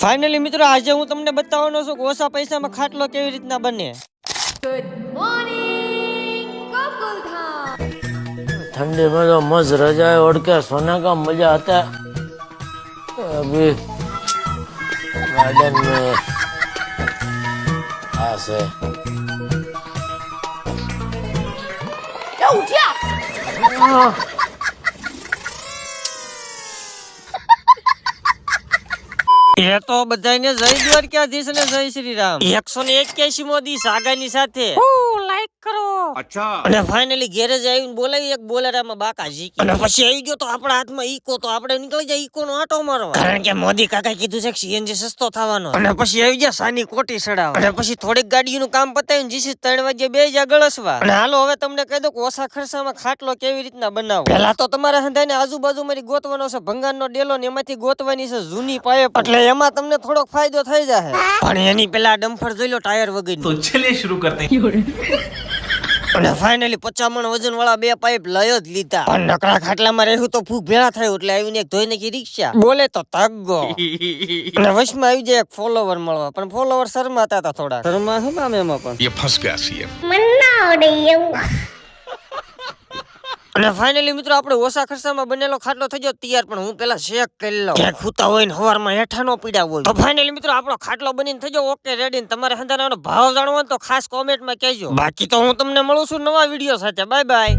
Finally મિત્રો આજે હું તમને બતાવવાનો છું કે ઓછા પૈસામાં ખાટલો કેવી રીતના બને। Good morning Gokuldham. ठंडी में तो मस्त रजाई ओढ़ के सोने का मजा आता है। अभी गार्डन में ऐसे उठिया એ તો બધાને જય દ્વારકાધીશ અને જય શ્રી રામ। 181 મો દિવસ આગાની સાથે લાઈક કરો। अच्छा અને ફાઇનલી ગેરેજ આવીને બોલાવી એક બોલેરામાં બાકા ઝીકી અને પછી આવી ગયો તો આપણા હાથમાં ઈકો તો આપણે નીકળી જાય ઈકો નો આટો મારવા કારણ કે મોદી કાકા કીધું છે કે સીએનજી સસ્તો થવાનો અને પછી આવી ગયા સાની કોટી સડાવ અને પછી થોડીક ગાડીઓનું કામ પતાવીને જીસી 3 વાગે બેહી જા ગળસવા। અને હાલો હવે તમને કહી દઉં કે ઓછા ખર્ચામાં ખાટલો કેવી રીતના બનાવો। પહેલા તો તમારે હંધાઈને આજુબાજુ મારી ગોતવાનો છે ભંગારનો ડેલો ને એમાંથી ગોતવાની છે જૂની પાઇપ એટલે એમાં તમને થોડોક ફાયદો થઈ જશે પણ એની પેલા ડમ્ફર જોઈ લો ટાયર વગર तो चलिए शुरू करते हैं। અને ફાઇનલી 50 મણ વજન વાળા બે પાઇપ લયો જ લીધા પણ નકરા ખાટલામાં રહેવું તો ફૂગ ભેળા થાય એટલે આવીને એક ધોઈને કી રિક્ષા બોલે તો તગ્ગો અને વશમાં આવી જાય એક ફોલોવર મળવા પણ ફોલોવર શરમાતા હતા થોડા શરમા શું નામ એમાં પણ ये फंस गया सीएम। અને ફાઇનલી મિત્રો આપણે ઓછા ખર્ચામાં બનેલો ખાટલો થઈ ગયો તૈયાર પણ હું પેલા ચેક કરી લઉં ક્યાંક હુતા હોય ને હવારમાં હેઠા નો પીડા હોય તો ફાઇનલી મિત્રો આપણો ખાટલો બનીને થઈ ગયો ઓકે રેડી ને તમારે હંધાનો ભાવ જાણવો તો ખાસ કોમેન્ટમાં કહેજો બાકી તો હું તમને મળું છું નવા વિડીયો સાથે બાય બાય।